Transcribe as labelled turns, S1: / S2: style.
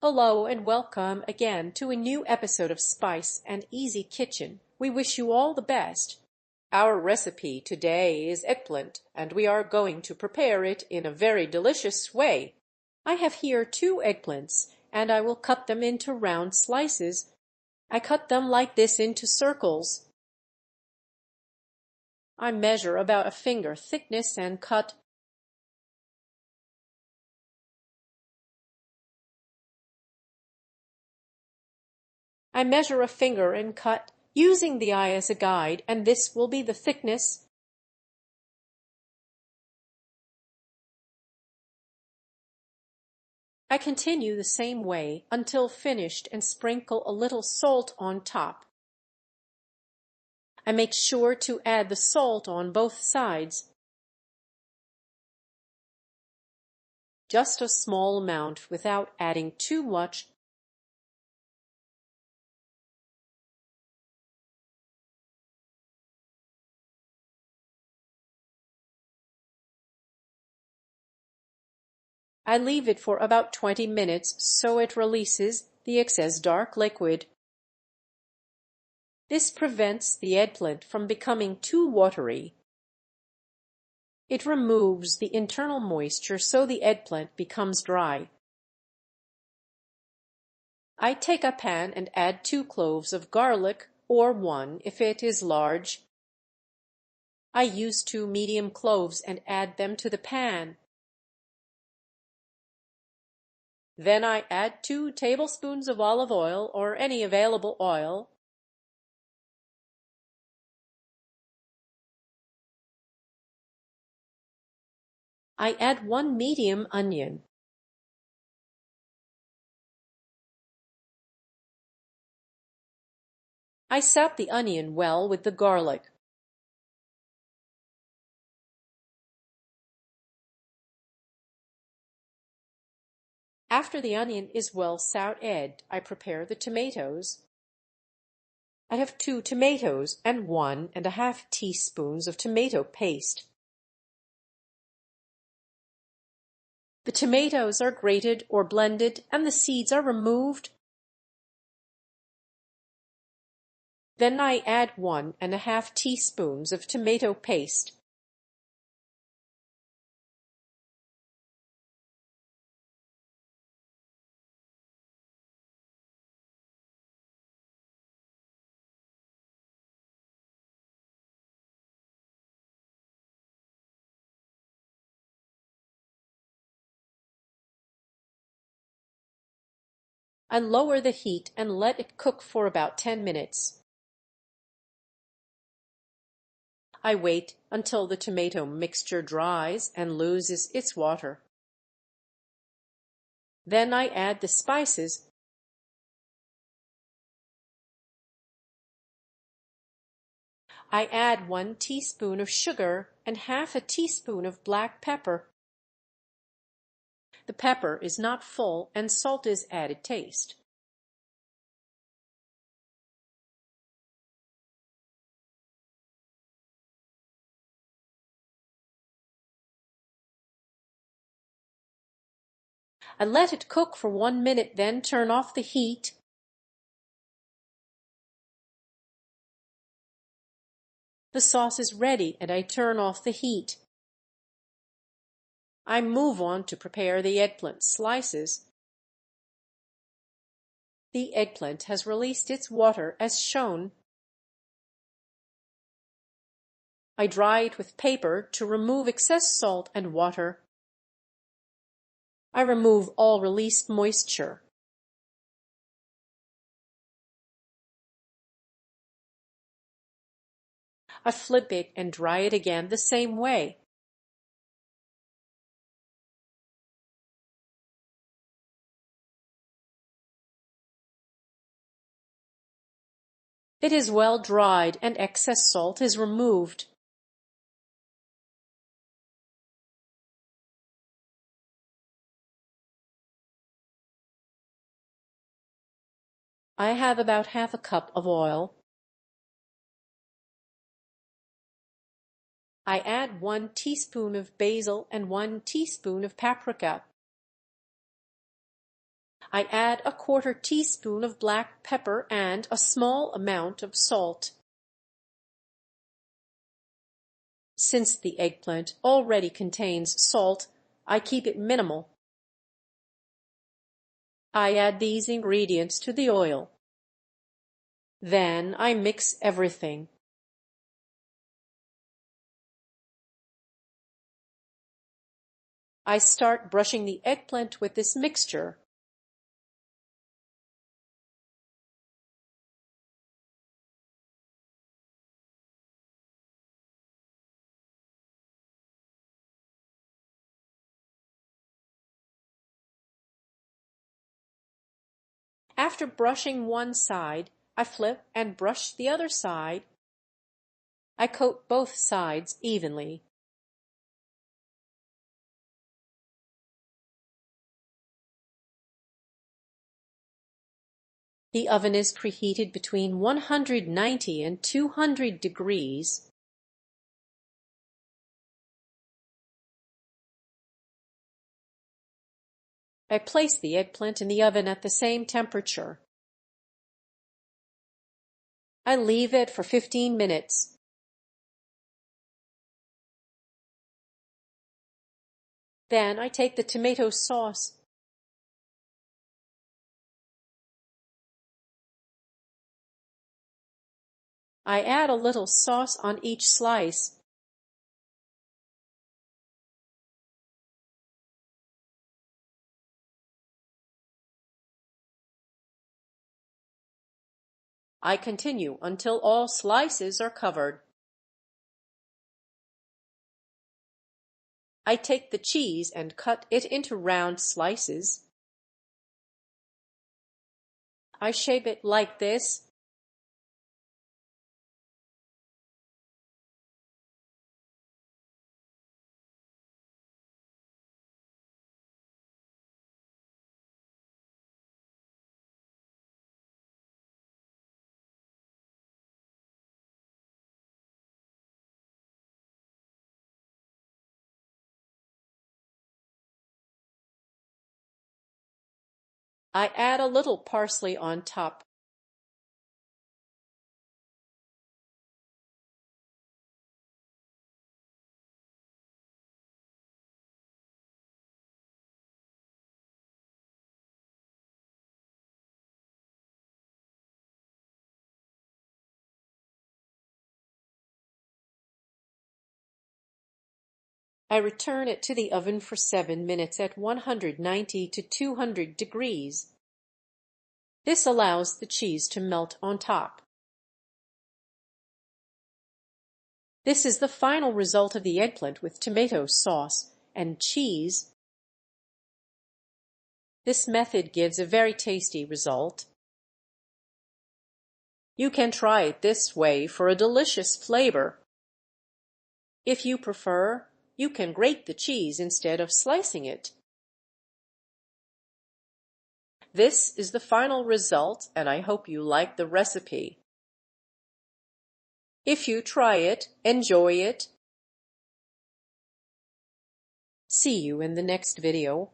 S1: Hello and welcome again to a new episode of Spice and Easy Kitchen. We wish you all the best. Our recipe today is eggplant, and we are going to prepare it in a very delicious way. I have here 2 eggplants, and I will cut them into round slices. I cut them like this into circles. I measure about a finger thickness and cut. I measure a finger and cut, using the eye as a guide, and this will be the thickness. I continue the same way until finished and sprinkle a little salt on top. I make sure to add the salt on both sides. Just a small amount without adding too much. I leave it for about 20 minutes so it releases the excess dark liquid. This prevents the eggplant from becoming too watery. It removes the internal moisture so the eggplant becomes dry. I take a pan and add 2 cloves of garlic, or 1 if it is large. I use 2 medium cloves and add them to the pan. Then I add 2 tablespoons of olive oil or any available oil. I add 1 medium onion. I saute the onion well with the garlic. After the onion is well sautéed, I prepare the tomatoes. I have 2 tomatoes and 1½ teaspoons of tomato paste. The tomatoes are grated or blended and the seeds are removed. Then I add 1½ teaspoons of tomato paste. I lower the heat and let it cook for about 10 minutes. I wait until the tomato mixture dries and loses its water. Then I add the spices. I add 1 teaspoon of sugar and ½ teaspoon of black pepper. The pepper is not full and salt is added taste. I let it cook for 1 minute, then turn off the heat. The sauce is ready and I turn off the heat. I move on to prepare the eggplant slices. The eggplant has released its water as shown. I dry it with paper to remove excess salt and water. I remove all released moisture. I flip it and dry it again the same way. It is well dried and excess salt is removed. I have about ½ cup of oil. I add 1 teaspoon of basil and 1 teaspoon of paprika. I add a quarter teaspoon of black pepper and a small amount of salt. Since the eggplant already contains salt, I keep it minimal. I add these ingredients to the oil. Then I mix everything. I start brushing the eggplant with this mixture. After brushing one side, I flip and brush the other side. I coat both sides evenly. The oven is preheated between 190 and 200 degrees. I place the eggplant in the oven at the same temperature. I leave it for 15 minutes. Then I take the tomato sauce. I add a little sauce on each slice. I continue until all slices are covered. I take the cheese and cut it into round slices. I shape it like this. I add a little parsley on top. I return it to the oven for 7 minutes at 190 to 200 degrees. This allows the cheese to melt on top. This is the final result of the eggplant with tomato sauce and cheese. This method gives a very tasty result. You can try it this way for a delicious flavor. If you prefer, you can grate the cheese instead of slicing it. This is the final result, and I hope you like the recipe. If you try it, enjoy it. See you in the next video.